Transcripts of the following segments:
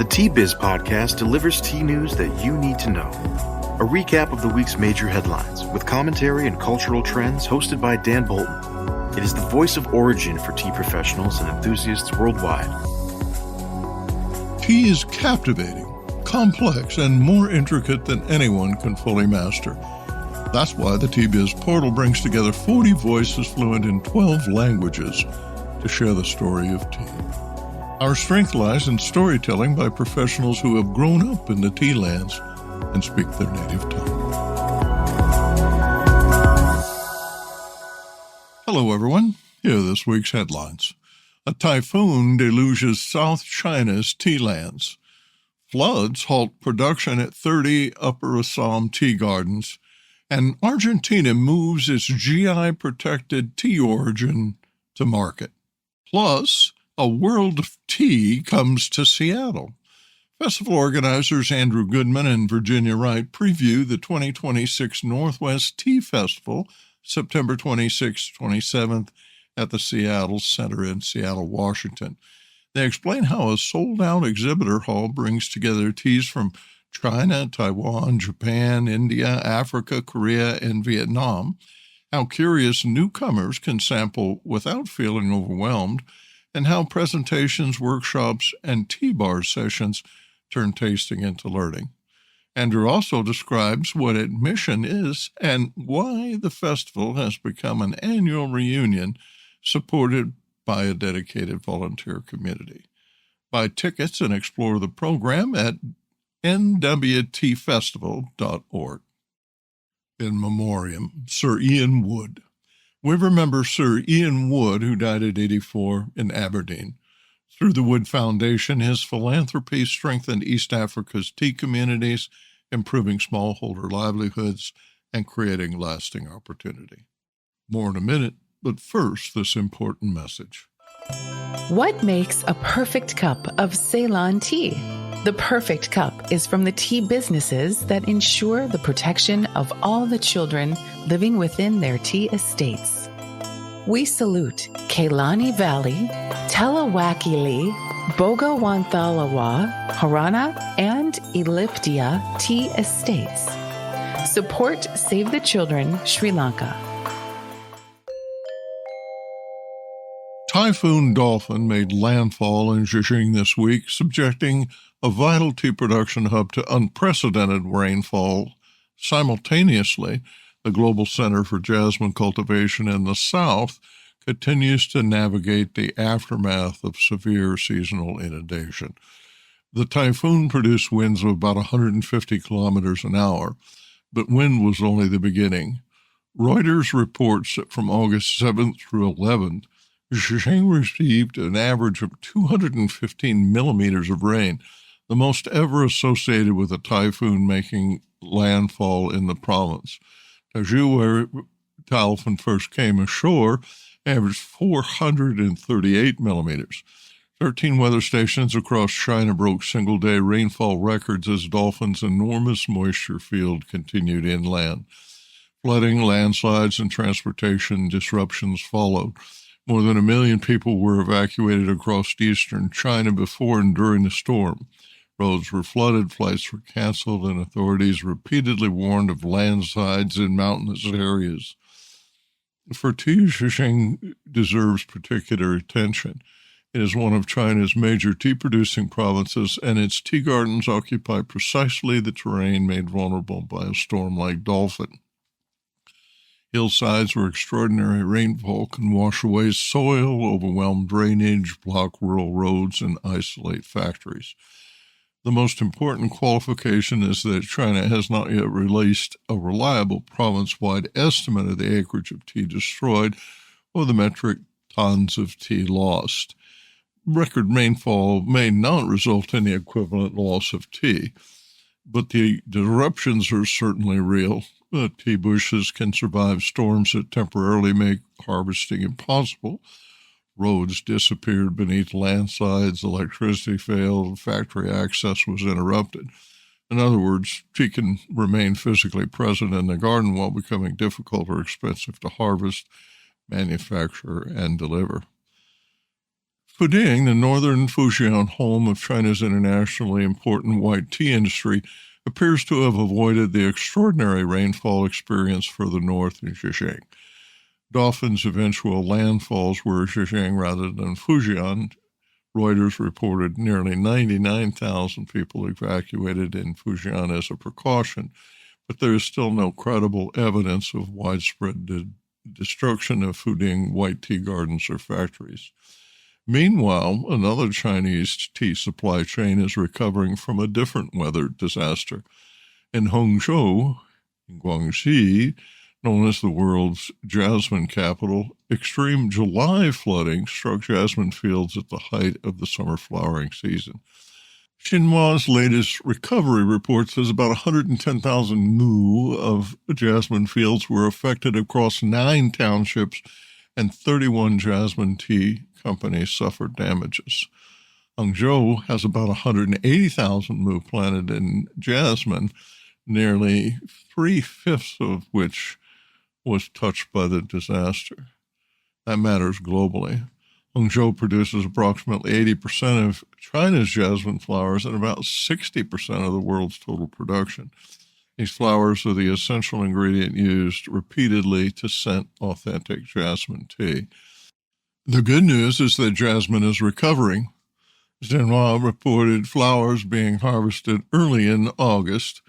The Tea Biz podcast delivers tea news that you need to know. A recap of the week's major headlines with commentary and cultural trends hosted by Dan Bolton. It is the voice of origin for tea professionals and enthusiasts worldwide. Tea is captivating, complex, and more intricate than anyone can fully master. That's why the Tea Biz portal brings together 40 voices fluent in 12 languages to share the story of tea. Our strength lies in storytelling by professionals who have grown up in the tea lands and speak their native tongue. Hello, everyone. Here are this week's headlines. A typhoon deluges South China's tea lands. Floods halt production at 30 Upper Assam tea gardens. And Argentina moves its GI-protected tea origin to market. Plus, a world of tea comes to Seattle. Festival organizers Andrew Goodman and Virginia Wright preview the 2026 Northwest Tea Festival, September 26th, 27th, at the Seattle Center in Seattle, Washington. They explain how a sold-out exhibitor hall brings together teas from China, Taiwan, Japan, India, Africa, Korea, and Vietnam, how curious newcomers can sample without feeling overwhelmed, and how presentations, workshops, and tea bar sessions turn tasting into learning. Andrew also describes what admission is and why the festival has become an annual reunion supported by a dedicated volunteer community. Buy tickets and explore the program at nwtfestival.org. In memoriam, Sir Ian Wood. We remember Sir Ian Wood, who died at 84 in Aberdeen. Through the Wood Foundation, his philanthropy strengthened East Africa's tea communities, improving smallholder livelihoods and creating lasting opportunity. More in a minute, but first, this important message. What makes a perfect cup of Ceylon tea? The perfect cup is from the tea businesses that ensure the protection of all the children living within their tea estates. We salute Kailani Valley, Talawakili, Bogawanthalawa, Harana, and Elliptia tea estates. Support Save the Children, Sri Lanka. Typhoon Dolphin made landfall in Zhejiang this week, subjecting a vital tea production hub to unprecedented rainfall. Simultaneously, the Global Center for Jasmine Cultivation in the South continues to navigate the aftermath of severe seasonal inundation. The typhoon produced winds of about 150 kilometers an hour, but wind was only the beginning. Reuters reports that from August 7th through 11th, Zhejiang received an average of 215 millimeters of rain, the most ever associated with a typhoon making landfall in the province. Taizhou, where Typhoon first came ashore, averaged 438 millimeters. 13 weather stations across China broke single-day rainfall records as Dolphin's enormous moisture field continued inland. Flooding, landslides, and transportation disruptions followed. More than 1 million people were evacuated across eastern China before and during the storm. Roads were flooded, flights were canceled, and authorities repeatedly warned of landslides in mountainous areas. For tea, Zhejiang deserves particular attention. It is one of China's major tea-producing provinces, and its tea gardens occupy precisely the terrain made vulnerable by a storm like Dolphin. Hillsides where extraordinary rainfall can wash away soil, overwhelm drainage, block rural roads, and isolate factories. The most important qualification is that China has not yet released a reliable province-wide estimate of the acreage of tea destroyed or the metric tons of tea lost. Record rainfall may not result in the equivalent loss of tea, but the disruptions are certainly real. Tea bushes can survive storms that temporarily make harvesting impossible. Roads disappeared beneath landslides, electricity failed, factory access was interrupted. In other words, tea can remain physically present in the garden while becoming difficult or expensive to harvest, manufacture, and deliver. Fuding, the northern Fujian home of China's internationally important white tea industry, appears to have avoided the extraordinary rainfall experienced further north in Zhejiang. Dauphin's eventual landfalls were Zhejiang rather than Fujian. Reuters reported nearly 99,000 people evacuated in Fujian as a precaution, but there is still no credible evidence of widespread destruction of Fuding white tea gardens or factories. Meanwhile, another Chinese tea supply chain is recovering from a different weather disaster. In Hangzhou, in Guangxi, known as the world's jasmine capital, extreme July flooding struck jasmine fields at the height of the summer flowering season. Xinhua's latest recovery report says about 110,000 mu of jasmine fields were affected across 9 townships, and 31 jasmine tea companies suffered damages. Hangzhou has about 180,000 mu planted in jasmine, nearly 3/5 of which was touched by the disaster. That matters globally. Hangzhou produces approximately 80% of China's jasmine flowers and about 60% of the world's total production. These flowers are the essential ingredient used repeatedly to scent authentic jasmine tea. The good news is that jasmine is recovering. Xinhua reported flowers being harvested early in August.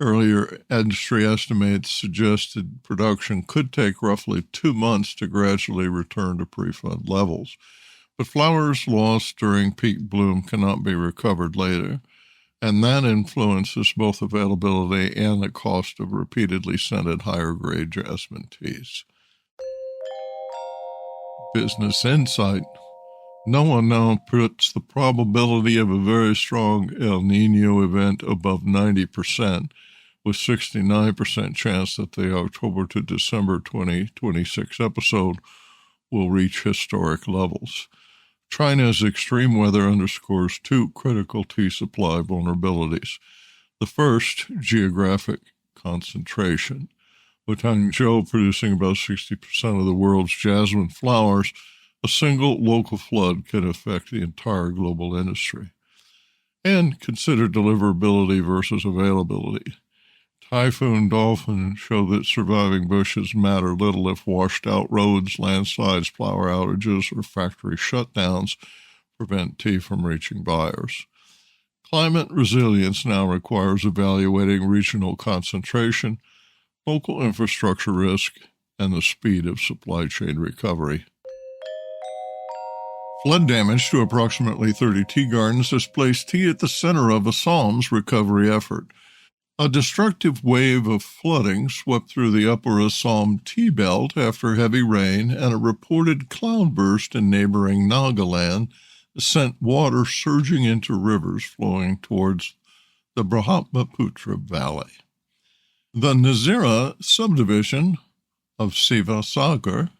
Earlier industry estimates suggested production could take roughly 2 months to gradually return to pre-flood levels. But flowers lost during peak bloom cannot be recovered later, and that influences both availability and the cost of repeatedly scented higher-grade jasmine teas. Business Insight. No one now puts the probability of a very strong El Niño event above 90%, with 69% chance that the October to December 2026 episode will reach historic levels. China's extreme weather underscores 2 critical tea supply vulnerabilities. The first, geographic concentration. With Hangzhou producing about 60% of the world's jasmine flowers, a single local flood can affect the entire global industry. And consider deliverability versus availability. Typhoon Dolphin show that surviving bushes matter little if washed-out roads, landslides, power outages, or factory shutdowns prevent tea from reaching buyers. Climate resilience now requires evaluating regional concentration, local infrastructure risk, and the speed of supply chain recovery. Flood damage to approximately 30 tea gardens has placed tea at the center of Assam's recovery effort. A destructive wave of flooding swept through the upper Assam tea belt after heavy rain, and a reported cloudburst in neighboring Nagaland sent water surging into rivers flowing towards the Brahmaputra Valley. The Nazira subdivision of Sivasagar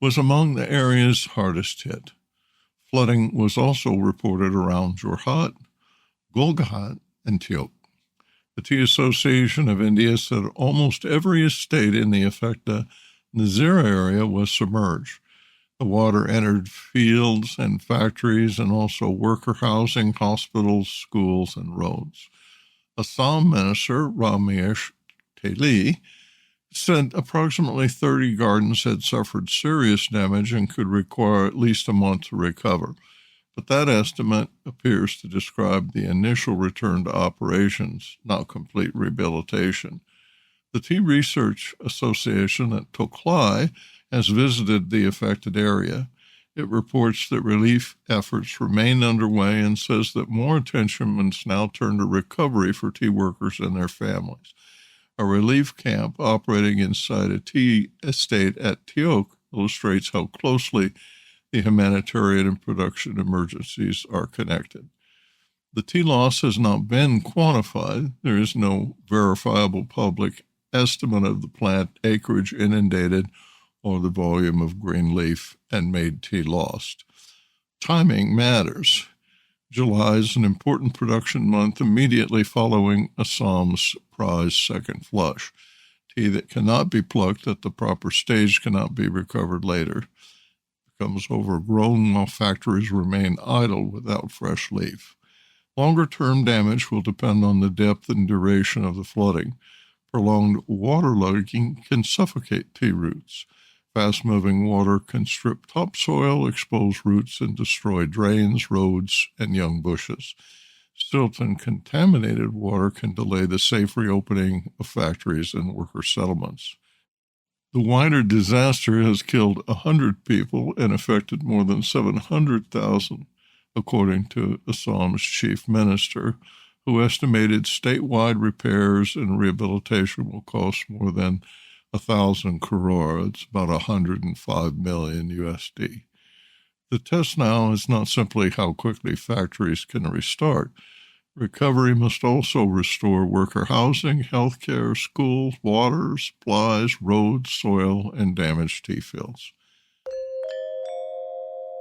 was among the areas hardest hit. Flooding was also reported around Jorhat, Golghat, and Tiok. The Tea Association of India said almost every estate in the affected Nazira area was submerged. The water entered fields and factories and also worker housing, hospitals, schools, and roads. Assam Minister Ramesh Teli said approximately 30 gardens had suffered serious damage and could require at least a month to recover. But that estimate appears to describe the initial return to operations, not complete rehabilitation. The Tea Research Association at Toklai has visited the affected area. It reports that relief efforts remain underway and says that more attention must now turn to recovery for tea workers and their families. A relief camp operating inside a tea estate at Tiok illustrates how closely the humanitarian and production emergencies are connected. The tea loss has not been quantified. There is no verifiable public estimate of the plant acreage inundated or the volume of green leaf and made tea lost. Timing matters. July is an important production month immediately following Assam's prize second flush. Tea that cannot be plucked at the proper stage cannot be recovered later. becomes overgrown while factories remain idle without fresh leaf. Longer-term damage will depend on the depth and duration of the flooding. Prolonged waterlogging can suffocate tea roots. Fast-moving water can strip topsoil, expose roots, and destroy drains, roads, and young bushes. Silt and contaminated water can delay the safe reopening of factories and worker settlements. The wider disaster has killed 100 people and affected more than 700,000, according to Assam's chief minister, who estimated statewide repairs and rehabilitation will cost more than 1,000 crore. It's about 105 million USD. The test now is not simply how quickly factories can restart. Recovery must also restore worker housing, health care, schools, water, supplies, roads, soil, and damaged tea fields.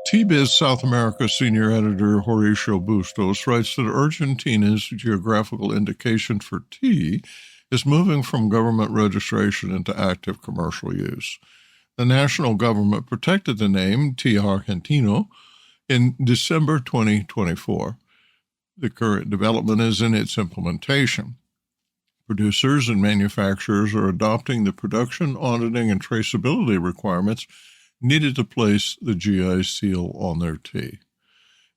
TBiz South America senior editor Horacio Bustos writes that Argentina's geographical indication for tea is moving from government registration into active commercial use. The national government protected the name Tea Argentino in December 2024. The current development is in its implementation. Producers and manufacturers are adopting the production, auditing, and traceability requirements needed to place the GI seal on their tea.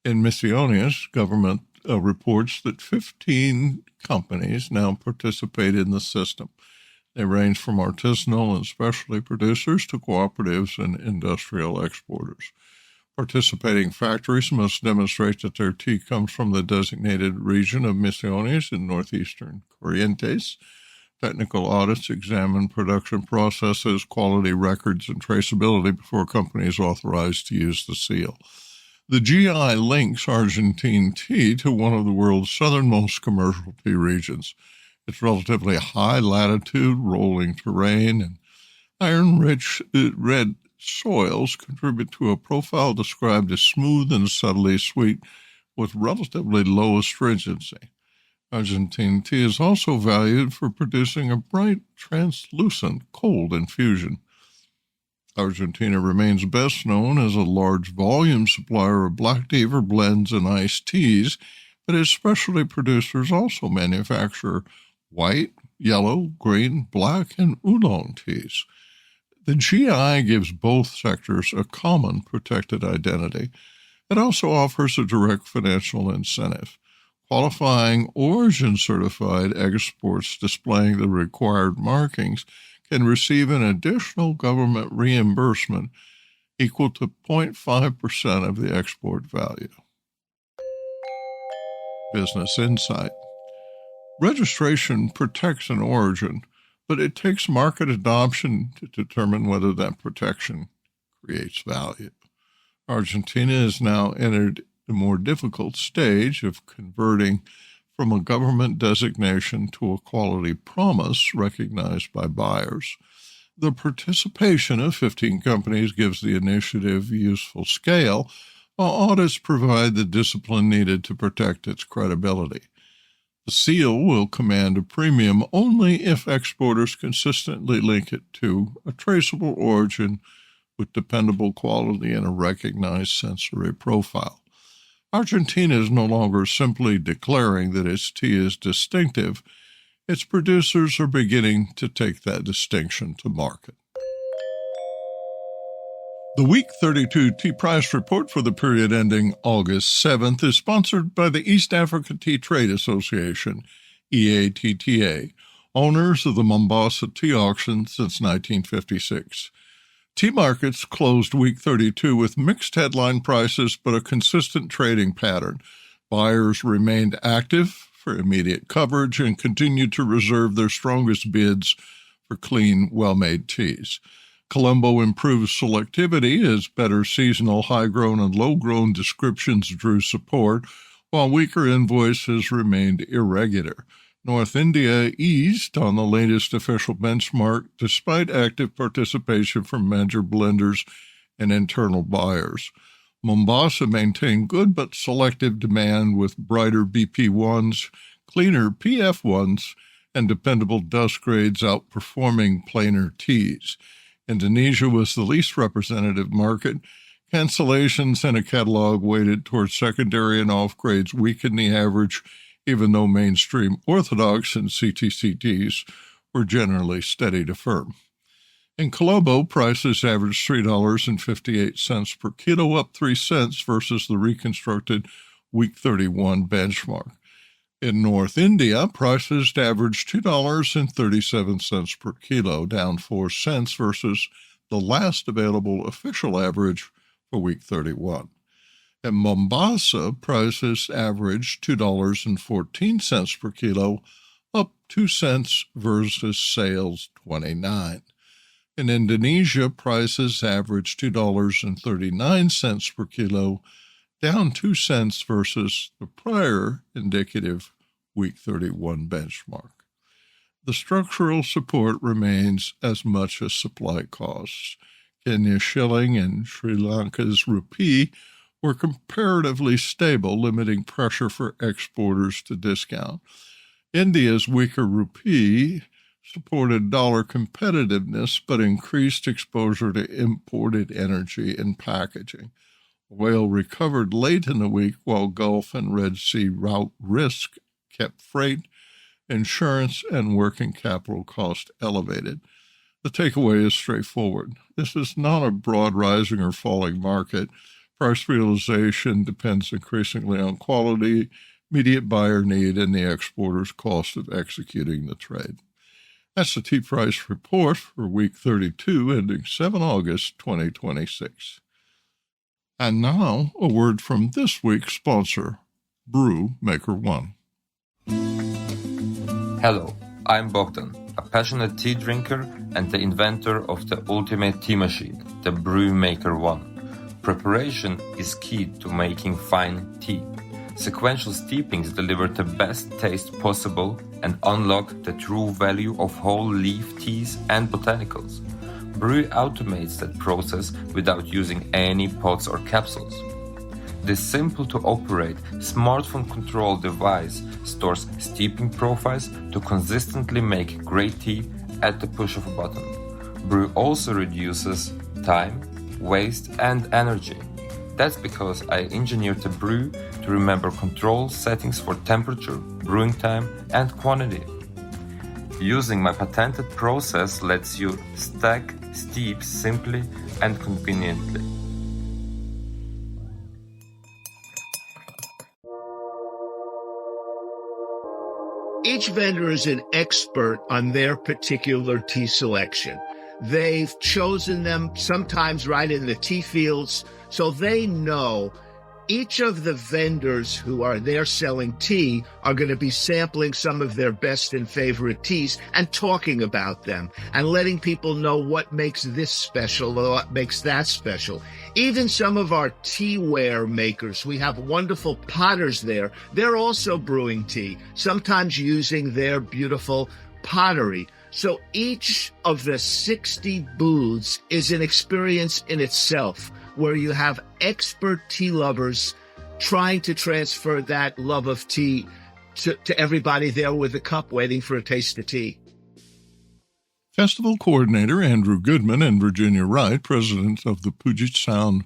In Misiones, government reports that 15 companies now participate in the system. They range from artisanal and specialty producers to cooperatives and industrial exporters. Participating factories must demonstrate that their tea comes from the designated region of Misiones in northeastern Corrientes. Technical audits examine production processes, quality records, and traceability before companies authorized to use the seal. The GI links Argentine tea to one of the world's southernmost commercial tea regions. Its relatively high latitude, rolling terrain, and iron-rich red soils contribute to a profile described as smooth and subtly sweet with relatively low astringency. Argentine tea is also valued for producing a bright, translucent, cold infusion. Argentina remains best known as a large volume supplier of black tea for blends and iced teas, but its specialty producers also manufacture white, yellow, green, black, and oolong teas. The GI gives both sectors a common protected identity. It also offers a direct financial incentive. Qualifying origin-certified exports displaying the required markings can receive an additional government reimbursement equal to 0.5% of the export value. Business Insight. Registration protects an origin, but it takes market adoption to determine whether that protection creates value. Argentina has now entered a more difficult stage of converting from a government designation to a quality promise recognized by buyers. The participation of 15 companies gives the initiative useful scale, while audits provide the discipline needed to protect its credibility. The seal will command a premium only if exporters consistently link it to a traceable origin with dependable quality and a recognized sensory profile. Argentina is no longer simply declaring that its tea is distinctive. Its producers are beginning to take that distinction to market. The Week 32 Tea Price Report for the period ending August 7th is sponsored by the East Africa Tea Trade Association, EATTA, owners of the Mombasa Tea Auction since 1956. Tea markets closed Week 32 with mixed headline prices but a consistent trading pattern. Buyers remained active for immediate coverage and continued to reserve their strongest bids for clean, well-made teas. Colombo improved selectivity as better seasonal high-grown and low-grown descriptions drew support, while weaker invoices remained irregular. North India eased on the latest official benchmark despite active participation from major blenders and internal buyers. Mombasa maintained good but selective demand with brighter BP1s, cleaner PF1s, and dependable dust grades outperforming plainer teas. Indonesia was the least representative market, Cancellations in a catalog weighted towards secondary and off grades weakened the average, even though mainstream Orthodox and CTCTs were generally steady to firm. In Colombo, prices averaged $3.58 per kilo, up 3 cents versus the reconstructed week 31 benchmark. In North India, prices averaged $2.37 per kilo, down 4 cents versus the last available official average for week 31. In Mombasa, prices averaged $2.14 per kilo, up 2 cents versus sales 29. In Indonesia, prices averaged $2.39 per kilo, down 2 cents versus the prior indicative week 31 benchmark. The structural support remains as much as supply costs. Kenya's shilling and Sri Lanka's rupee were comparatively stable, limiting pressure for exporters to discount. India's weaker rupee supported dollar competitiveness but increased exposure to imported energy and packaging. Oil recovered late in the week while Gulf and Red Sea route risk kept freight, insurance, and working capital cost elevated. The takeaway is straightforward. This is not a broad rising or falling market. Price realization depends increasingly on quality, immediate buyer need, and the exporter's cost of executing the trade. That's the tea price report for week 32, ending 7 August 2026. And now, a word from this week's sponsor, Brew Maker One. Hello, I'm Bogdan, a passionate tea drinker and the inventor of the ultimate tea machine, the Brew Maker One. Preparation is key to making fine tea. Sequential steepings deliver the best taste possible and unlock the true value of whole leaf teas and botanicals. Brew automates that process without using any pots or capsules. This simple-to-operate, smartphone-controlled device stores steeping profiles to consistently make great tea at the push of a button. Brew also reduces time, waste, and energy. That's because I engineered the brew to remember control settings for temperature, brewing time, and quantity. Using my patented process lets you stack steep simply and conveniently. Each vendor is an expert on their particular tea selection. They've chosen them sometimes right in the tea fields, so they know each of the vendors who are there selling tea are going to be sampling some of their best and favorite teas and talking about them and letting people know what makes this special or what makes that special. Even some of our teaware makers, we have wonderful potters there. They're also brewing tea, sometimes using their beautiful pottery. So each of the 60 booths is an experience in itself, where you have expert tea lovers trying to transfer that love of tea to everybody there with a cup waiting for a taste of tea. Festival coordinator Andrew Goodman and Virginia Wright, president of the Puget Sound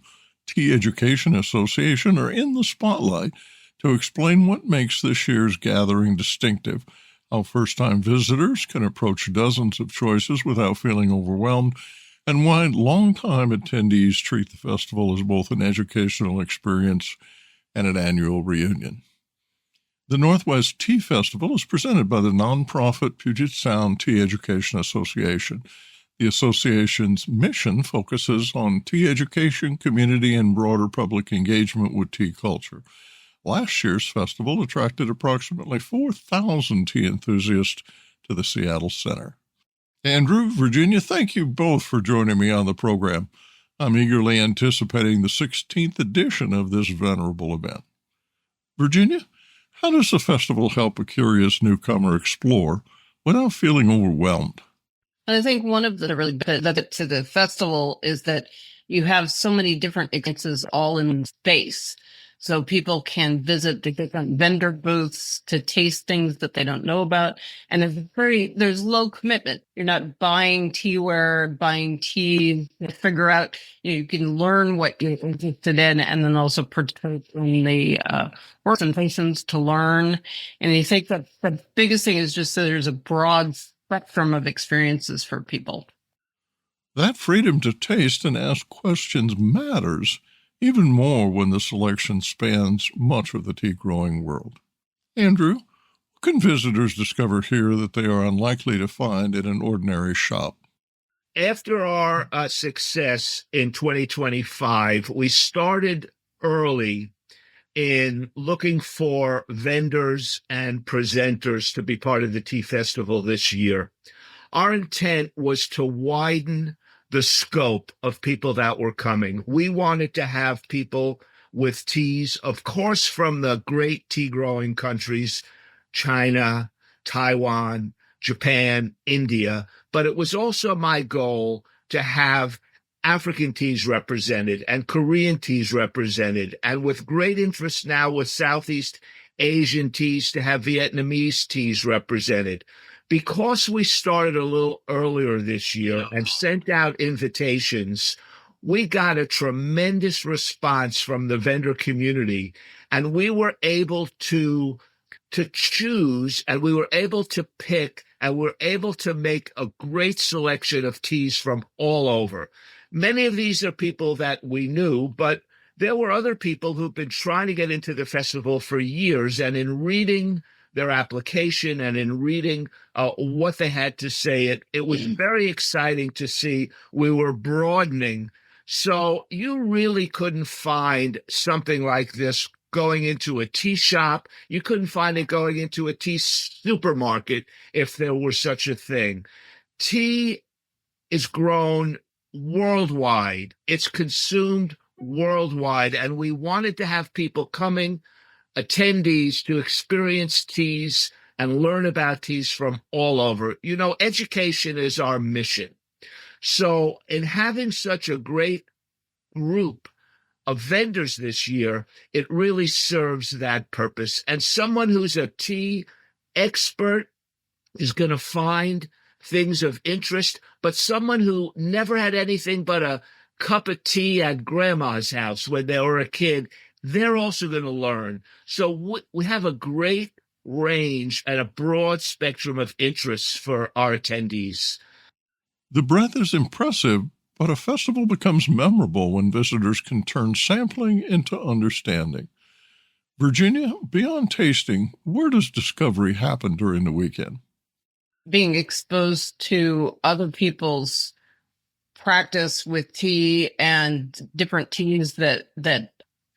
Tea Education Association, are in the spotlight to explain what makes this year's gathering distinctive, how first-time visitors can approach dozens of choices without feeling overwhelmed, and why longtime attendees treat the festival as both an educational experience and an annual reunion. The Northwest Tea Festival is presented by the nonprofit Puget Sound Tea Education Association. The association's mission focuses on tea education, community, and broader public engagement with tea culture. Last year's festival attracted approximately 4,000 tea enthusiasts to the Seattle Center. Andrew, Virginia, thank you both for joining me on the program. I'm eagerly anticipating the 16th edition of this venerable event. Virginia, how does the festival help a curious newcomer explore without feeling overwhelmed? And I think one of the really benefits to the festival is that you have so many different experiences all in space. So people can visit the different vendor booths to taste things that they don't know about. And there's low commitment. You're not buying teaware, buying tea to figure out, you can learn what you're interested in and then also participate in the presentations to learn. And I think that the biggest thing is just that there's a broad spectrum of experiences for people. That freedom to taste and ask questions matters even more when the selection spans much of the tea-growing world. Andrew, what can visitors discover here that they are unlikely to find in an ordinary shop? After our success in 2025, we started early in looking for vendors and presenters to be part of the tea festival this year. Our intent was to widen the scope of people that were coming. We wanted to have people with teas, of course, from the great tea growing countries, China, Taiwan, Japan, India, but it was also my goal to have African teas represented and Korean teas represented, and with great interest now with Southeast Asian teas to have Vietnamese teas represented. Because we started a little earlier this year and sent out invitations, we got a tremendous response from the vendor community, and we were able to choose, and we were able to pick, and we're able to make a great selection of teas from all over. Many of these are people that we knew, but there were other people who've been trying to get into the festival for years, and in reading their application and in reading what they had to say, it was very exciting to see we were broadening. So you really couldn't find something like this going into a tea shop. You couldn't find it going into a tea supermarket if there were such a thing. Tea is grown worldwide. It's consumed worldwide. And we wanted to have people coming, attendees, to experience teas and learn about teas from all over. You know, education is our mission. So in having such a great group of vendors this year, it really serves that purpose. And someone who's a tea expert is going to find things of interest, but someone who never had anything but a cup of tea at grandma's house when they were a kid, they're also going to learn. So we have a great range and a broad spectrum of interests for our attendees. The breadth is impressive, but a festival becomes memorable when visitors can turn sampling into understanding. Virginia, beyond tasting, where does discovery happen during the weekend? Being exposed to other people's practice with tea and different teas that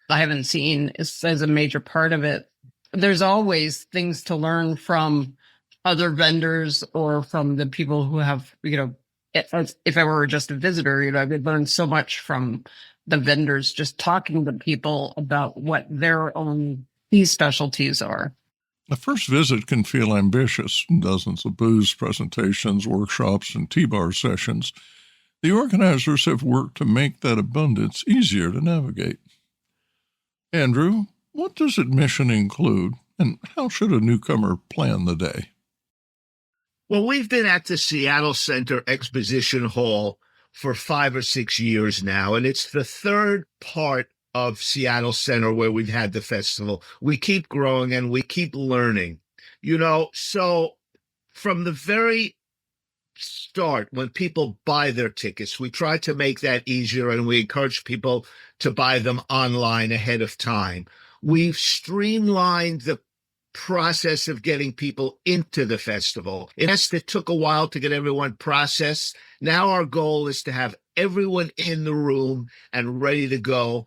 I haven't seen is a major part of it. There's always things to learn from other vendors or from the people who have, if I were just a visitor, I could learn so much from the vendors just talking to people about what their own tea specialties are. A first visit can feel ambitious. Dozens of booths, presentations, workshops, and tea bar sessions. The organizers have worked to make that abundance easier to navigate. Andrew, what does admission include, and how should a newcomer plan the day? Well, we've been at the Seattle Center Exposition Hall for 5 or 6 years now, and it's the third part of Seattle Center where we've had the festival. We keep growing and we keep learning. So from the very start, when people buy their tickets, we try to make that easier, and we encourage people to buy them online ahead of time. We've streamlined the process of getting people into the festival. It took a while to get everyone processed. Now our goal is to have everyone in the room and ready to go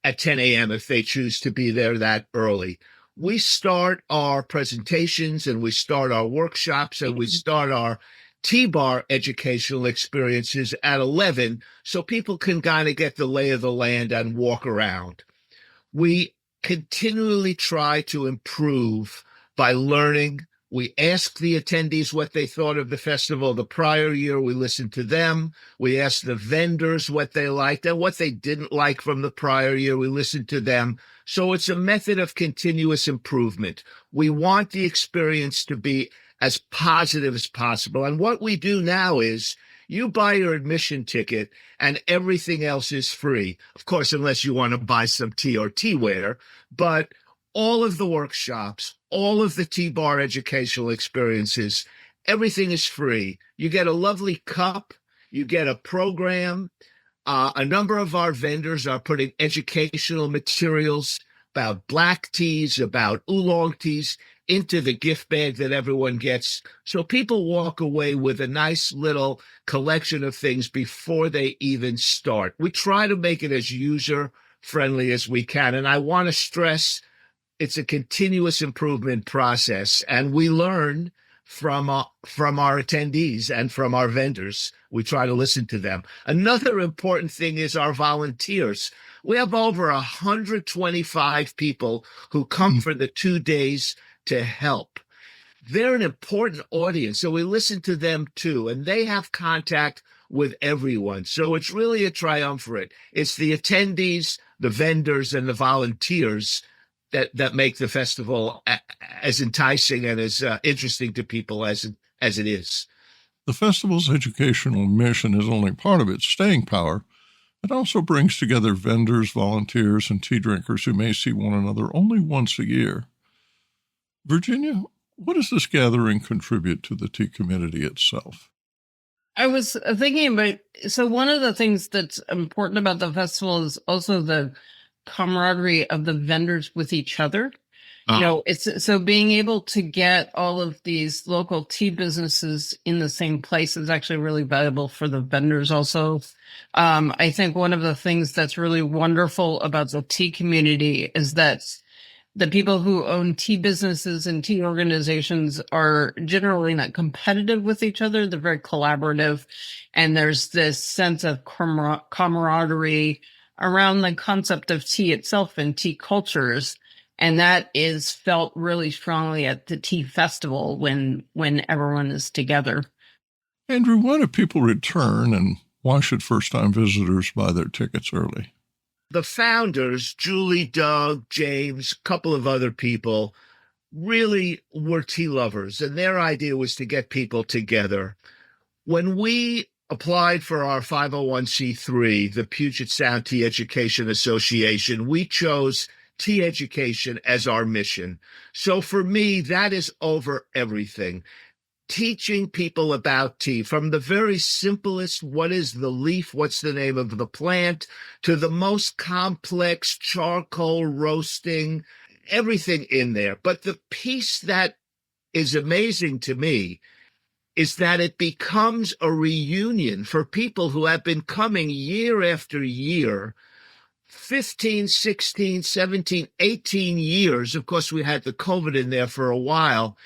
at 10 a.m. if they choose to be there that early. We start our presentations and we start our workshops and we start our tea bar educational experiences at 11 so people can kind of get the lay of the land and walk around. We continually try to improve by learning, We asked the attendees what they thought of the festival the prior year. We listened to them. We asked the vendors what they liked and what they didn't like from the prior year. We listened to them. So it's a method of continuous improvement. We want the experience to be as positive as possible. And what we do now is you buy your admission ticket and everything else is free. Of course, unless you want to buy some tea or teaware, but all of the workshops, all of the tea bar educational experiences, everything is free. You get a lovely cup, you get a program. A number of our vendors are putting educational materials about black teas, about oolong teas into the gift bag that everyone gets. So people walk away with a nice little collection of things before they even start. We try to make it as user-friendly as we can. And I want to stress it's a continuous improvement process. And we learn from our attendees and from our vendors. We try to listen to them. Another important thing is our volunteers. We have over 125 people who come for the 2 days to help. They're an important audience, so we listen to them too, and they have contact with everyone. So it's really a triumvirate. It's the attendees, the vendors, and the volunteers that make the festival as enticing and as interesting to people as it is. The festival's educational mission is only part of its staying power. It also brings together vendors, volunteers, and tea drinkers who may see one another only once a year. Virginia, what does this gathering contribute to the tea community itself? I was thinking about, so one of the things that's important about the festival is also the camaraderie of the vendors with each other. It's so being able to get all of these local tea businesses in the same place is actually really valuable for the vendors also. I think one of the things that's really wonderful about the tea community is that the people who own tea businesses and tea organizations are generally not competitive with each other. They're very collaborative. And there's this sense of camaraderie around the concept of tea itself and tea cultures. And that is felt really strongly at the tea festival when everyone is together. Andrew, why do people return, and why should first-time visitors buy their tickets early? The founders, Julie, Doug, James, a couple of other people, really were tea lovers, and their idea was to get people together. When we applied for our 501c3, the Puget Sound Tea Education Association, we chose tea education as our mission. So for me, that is over everything. Teaching people about tea, from the very simplest, what is the leaf, what's the name of the plant, to the most complex charcoal roasting, everything in there. But the piece that is amazing to me is that it becomes a reunion for people who have been coming year after year, 15, 16, 17, 18 years. Of course, we had the COVID in there for a while.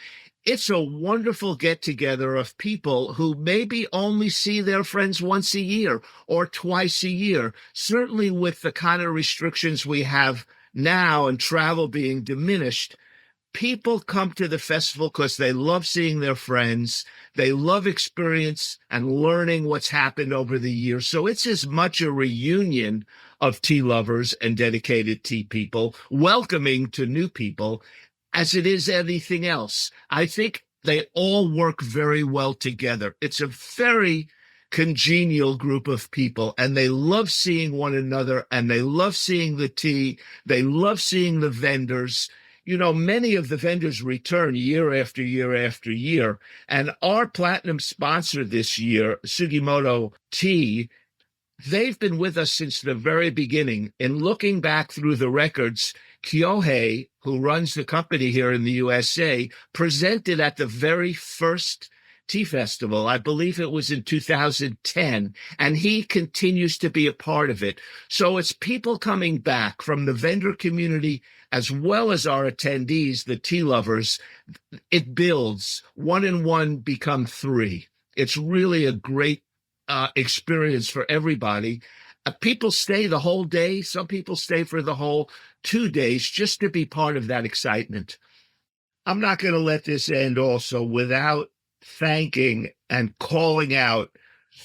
It's a wonderful get-together of people who maybe only see their friends once a year or twice a year. Certainly with the kind of restrictions we have now and travel being diminished, people come to the festival because they love seeing their friends. They love experience and learning what's happened over the years. So it's as much a reunion of tea lovers and dedicated tea people, welcoming to new people, as it is anything else. I think they all work very well together. It's a very congenial group of people, and they love seeing one another, and they love seeing the tea. They love seeing the vendors. You know, many of the vendors return year after year after year. And our platinum sponsor this year, Sugimoto Tea, they've been with us since the very beginning. And looking back through the records, Kyohei, who runs the company here in the USA, presented at the very first tea festival. I believe it was in 2010, and he continues to be a part of it. So it's people coming back from the vendor community as well as our attendees, the tea lovers. It builds. 1 and 1 become 3. It's really a great experience for everybody. People stay the whole day. Some people stay for the whole 2 days just to be part of that excitement. I'm not going to let this end also without thanking and calling out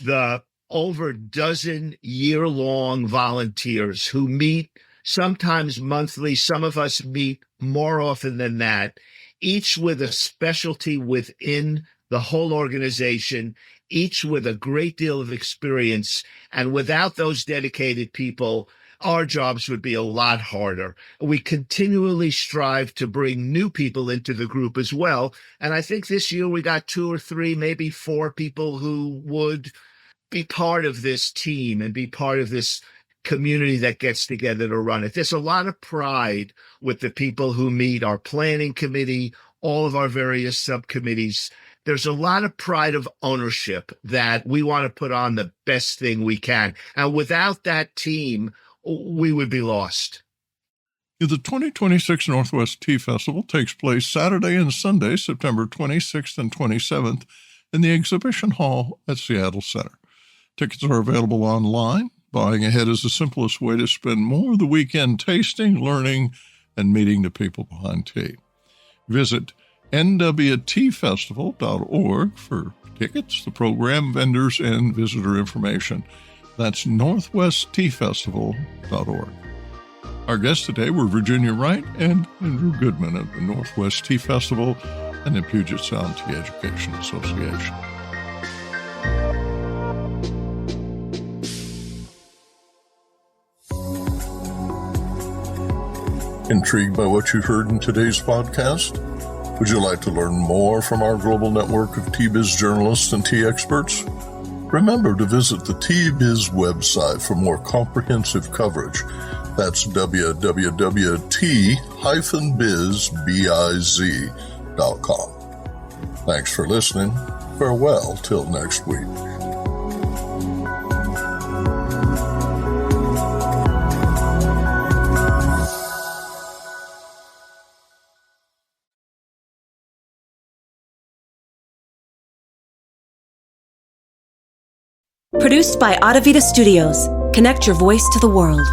the over dozen year-long volunteers who meet sometimes monthly. Some of us meet more often than that, each with a specialty within the whole organization, each with a great deal of experience. And without those dedicated people, our jobs would be a lot harder. We continually strive to bring new people into the group as well. And I think this year we got 2 or 3, maybe 4 people who would be part of this team and be part of this community that gets together to run it. There's a lot of pride with the people who meet our planning committee, all of our various subcommittees. There's a lot of pride of ownership that we want to put on the best thing we can. And without that team, we would be lost. The 2026 Northwest Tea Festival takes place Saturday and Sunday, September 26th and 27th, in the Exhibition Hall at Seattle Center. Tickets are available online. Buying ahead is the simplest way to spend more of the weekend tasting, learning, and meeting the people behind tea. Visit nwtfestival.org for tickets, the program, vendors, and visitor information. That's northwesttfestival.org. Our guests today were Virginia Wright and Andrew Goodman of the Northwest Tea Festival and the Puget Sound Tea Education Association. Intrigued by what you heard in today's podcast? Would you like to learn more from our global network of tea biz journalists and tea experts? Remember to visit the Tea Biz website for more comprehensive coverage. That's www.t-biz.com. Thanks for listening. Farewell till next week. Produced by Adavita Studios. Connect your voice to the world.